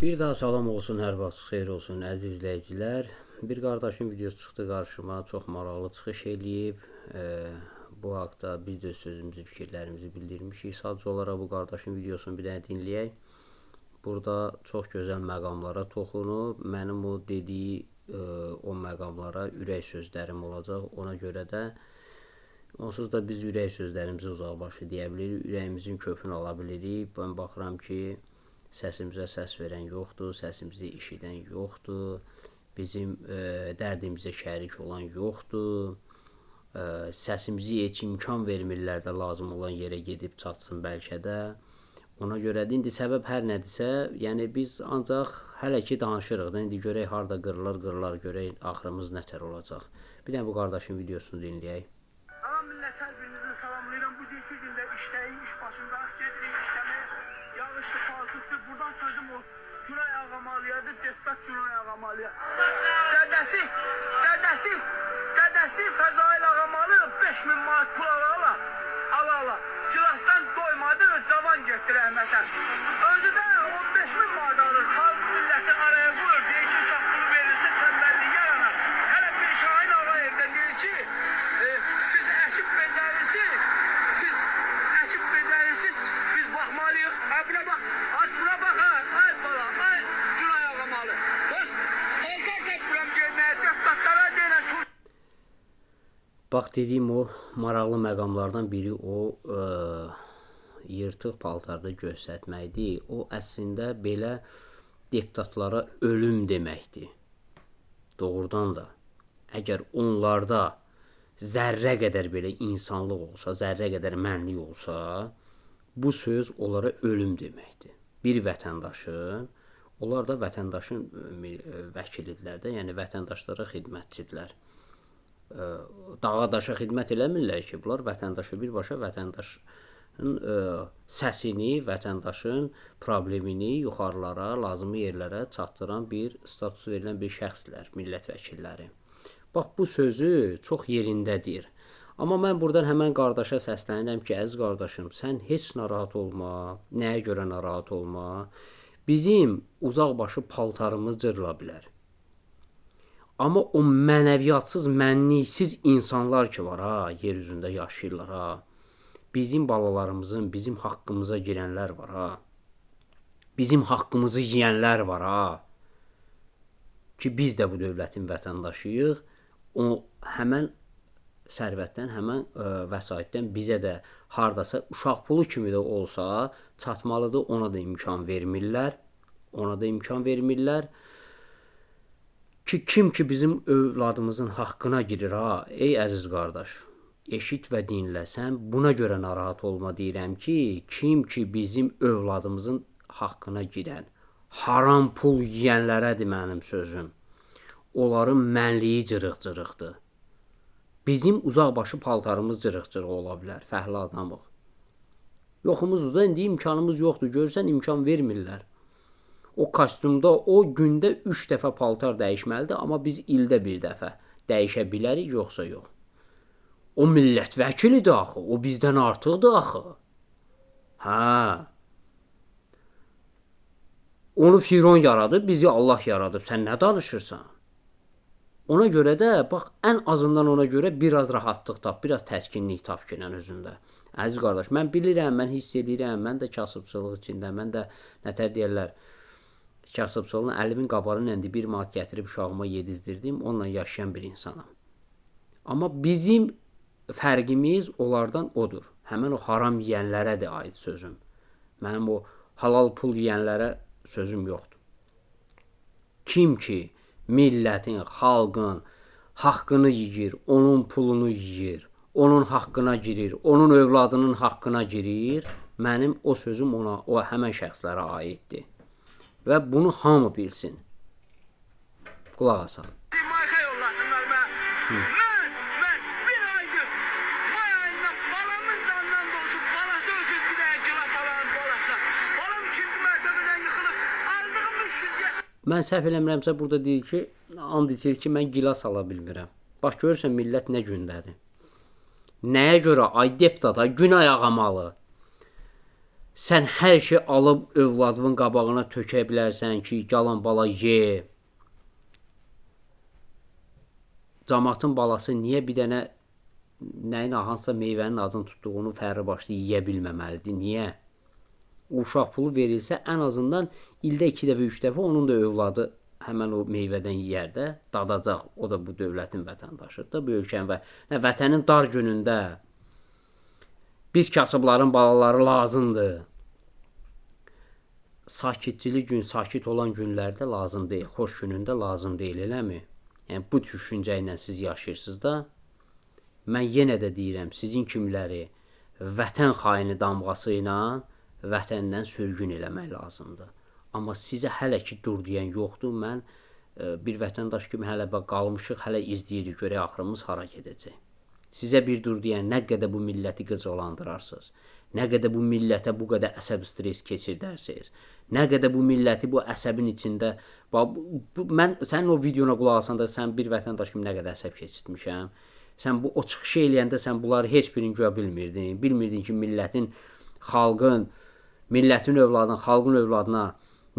Bir daha salam olsun, hər vaxt xeyir olsun əziz izləyicilər. Bir qardaşın videosu çıxdı qarşıma, çox maraqlı çıxış eləyib. Bu haqda biz də sözümüzü, fikirlərimizi bildirmişik. Sadəcə olaraq bu qardaşın videosunu bir dənə dinləyək. Burada çox gözəl məqamlara toxunub. Mənim o dediyi o məqamlara ürək sözlərim olacaq. Ona görə də onsuz da biz ürək sözlərimizi uzaqbaşı deyə bilirik, ürəyimizin kökünü ala bilirik. Ben baxıram ki, səsimizə səs verən yoxdur, səsimizi eşidən yoxdur, bizim dərdimizə şərik olan yoxdur, səsimizi heç imkan vermirlər də lazım olan yerə gedib çatsın bəlkə də. Ona görə də indi səbəb hər nədirsə, yəni biz ancaq hələ ki danışırıq da, indi görək harda qırılar, görək axırımız nətər olacaq. Bir dənə bu qardaşın videosunu dinləyək. Salam millət, hər birinizi salamlayıram. Bugünkü gündə işləyin, iş başında gedirik işləməyə. Yağışlı, paltıqdır. Buradan sözüm o Günay Ağamalıyadır, deputat Günay Ağamalıya. Dədəsi Fəzail Ağamalı 5000 manat pul ala. Kilasdan doymadı, cavan getdi rəhmətən. Özü də 15.000 manat alır. Xalq milləti araya qoyur, deyir ki, uşaq pulu verilsin, tənbəllik yaranar. Hələ bir Şahin Ağayev də deyir ki, siz əkib becərirsiniz, biz baxmalıyıq. Buna bax, az buna bax, ay bala, ay Günay Ağamalı. Bax, paltar tapıram gelməyə, deputatlara deyilən tur. Bax, dediyim o maraqlı məqamlardan biri o yırtıq paltarda göstərməkdir. O əslində belə deputatlara ölüm deməkdir. Doğrudan da, əgər onlarda zərrə qədər belə insanlıq olsa, zərrə qədər mənlik olsa, bu söz onlara ölüm deməkdir. Bir vətəndaşın, onlar da vətəndaşın vəkilidirlər də, yəni vətəndaşlara xidmətçidirlər. Dağa daşa xidmət eləmirlər ki, bunlar vətəndaşı birbaşa vətəndaşın səsini, vətəndaşın problemini yuxarılara, lazımi yerlərə çatdıran bir statusu verilən bir şəxslər, millət vəkilləri. Bax, bu sözü çox yerindədir. Amma mən buradan həmən qardaşa səslənirəm ki, əziz qardaşım, sən heç narahat olma, nəyə görə narahat olma. Bizim uzaqbaşı paltarımız cırıla bilər. Amma o mənəviyyatsız, mənliksiz insanlar ki var ha, yer üzündə yaşayırlar ha. Bizim balalarımızın, bizim haqqımıza girənlər var ha. Bizim haqqımızı yiyənlər var ha. Ki biz də bu dövlətin vətəndaşıyıq. O həmən sərvətdən, həmən vəsaitdən bizə də hardasa uşaq pulu kimi də olsa çatmalıdır. Ona da imkan vermirlər. Ki kim ki bizim övladımızın haqqına girir ha, ey əziz qardaş, eşit və dinlə, sən buna görə narahat olma deyirəm ki, kim ki bizim övladımızın haqqına girən, haram pul yiyənlərədir mənim sözüm. Onların mənliyi cırıq-cırıqdır. Bizim uzaqbaşı paltarımız cırıq-cırıq ola bilər, fəhlə adamıq. Yoxumuzdur da, indi imkanımız yoxdur, görürsən imkan vermirlər. O kostyumda o gündə 3 dəfə paltar dəyişməlidir, amma biz ildə bir dəfə dəyişə bilərik, yoxsa yox. O millət vəkilidir axı, o bizdən artıqdır axı. Hə. Onu Firon yaradıb, bizi Allah yaradıb, sən nə danışırsan? Ona görə də, bax, ən azından ona görə biraz rahatlıq tap, biraz təskinlik tap ki, özündə. Əziz qardaş, mən bilirəm, mən hiss edirəm, mən də kasıbçılıq içində, mən də nətər deyərlər, kasıbçılığın əlimin qabarını indi 1 manat gətirib uşağıma yedizdirdim, onunla yaşayan bir insanam. Amma bizim fərqimiz onlardan odur. Həmən o haram yiyənlərədir aid sözüm. Mənim o halal pul yiyənlərə sözüm yoxdur. Kim ki millətin, xalqın haqqını yiyir, onun pulunu yiyir, onun haqqına girir, onun övladının haqqına girir, mənim o sözüm ona, o həmən şəxslərə aiddir. Və bunu hamı bilsin. Qulaq asalım. Mayka yollasınlar mən. Mən bir aydır may ayında balamın canından doğsun, balası ölsün bir dənə gilas alanın balasına. Balam 2-ci mərtəbədən yıxılıb, aldığım 300 Mən səhv eləmirəmsə burada deyir ki, and içir ki, mən gilas ala bilmirəm. Bax, görürsən millət nə gündədir. Nəyə görə ay deputata Günay Ağamalı? sən hər şey alıb övladının qabağına tökə bilərsən ki, qalan bala ye. Camaatın balası niyə bir dənə nəyin hansısa meyvənin adını tutduğunu fərri başlı yeyə bilməməlidir? Niyə? Uşaq pulu verilsə, ən azından ildə 2 dəfə, 3 dəfə onun da övladı həmən o meyvədən yeyər də, dadacaq. O da bu dövlətin vətəndaşıdır da, bu ölkənin və vətənin dar günündə biz kasıbların balaları lazımdır. Sakitçilik gün, sakit olan günlərdə lazım deyil, xoş günündə lazım deyil, eləmi? Yəni bu düşüncə ilə siz yaşayırsınız da. Mən yenə də deyirəm, sizin kimləri vətən xaini damğası ilə vətəndən sürgün eləmək lazımdır. Amma sizə hələ ki dur deyən yoxdur. Mən bir vətəndaş kimi hələ qalmışıq, hələ izləyirik, görək axırımız hara gedəcək. Sizə bir dur deyən nə qədər bu milləti qıcıqlandırarsınız, nə qədər bu millətə bu qədər əsəb stres keçirdərsiniz, nə qədər bu milləti bu əsəbin içində, mən sənin o videona qulaq asanda sən bir vətəndaş kimi nə qədər əsəb keçirtmişəm. Sən bu o çıxışı eləyəndə sən bunları heç birini görə bilmirdin. Bilmirdin ki, millətin, xalqın, millətin övladına, xalqın övladına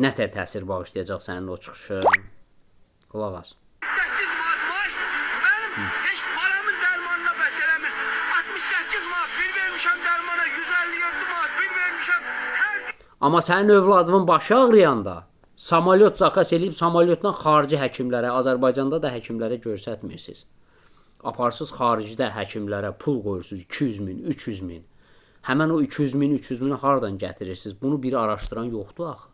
nə tər təsir bağışlayacaq sənin o çıxışı. Qulaq as. 8 manat maaş mənim heç balamın dərmanına bəs eləmir. 68 manat bir vermişəm dərmana, 157 manat bir vermişəm. Hər gün Amma sənin övladının başı ağrıyanda samolyot zakas eləyib samolyotdan xarici həkimlərə, Azərbaycanda da həkimlərə göstərmirsiniz. Aparsız xaricdə həkimlərə pul qoyursunuz 200 min, 300 min. Həmən o 200 min, 300 mini hardan gətirirsiniz? Bunu biri araşdıran yoxdur axı.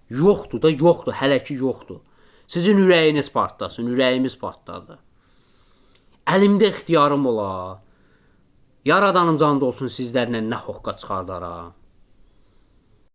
Yoxdur da, yoxdur, hələ ki yoxdur. Sizin ürəyiniz partlasın, ürəyimiz partladı. Əlimdə ixtiyarım ola. Yaradanım canında olsun sizlərlə nə hoqqa çıxardaram.